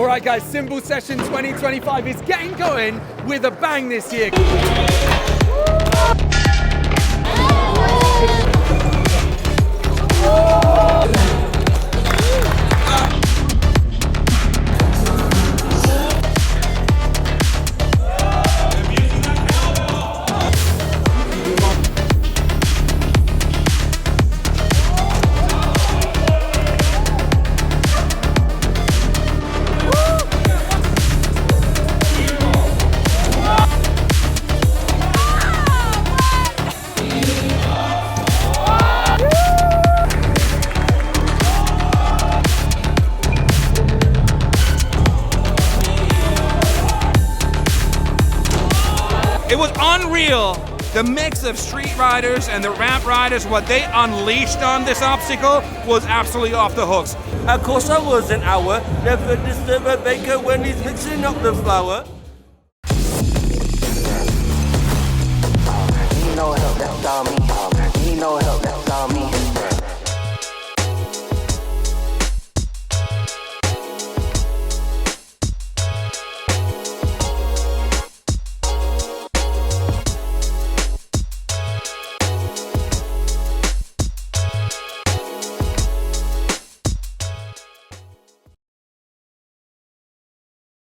All right, guys, Cymbal Session 2025 is getting going with a bang this year. It was unreal. The mix of street riders and the ramp riders, what they unleashed on this obstacle was absolutely off the hooks. Of course I was an hour. Never disturb a baker when he's mixing up the flour. You know, that's all me.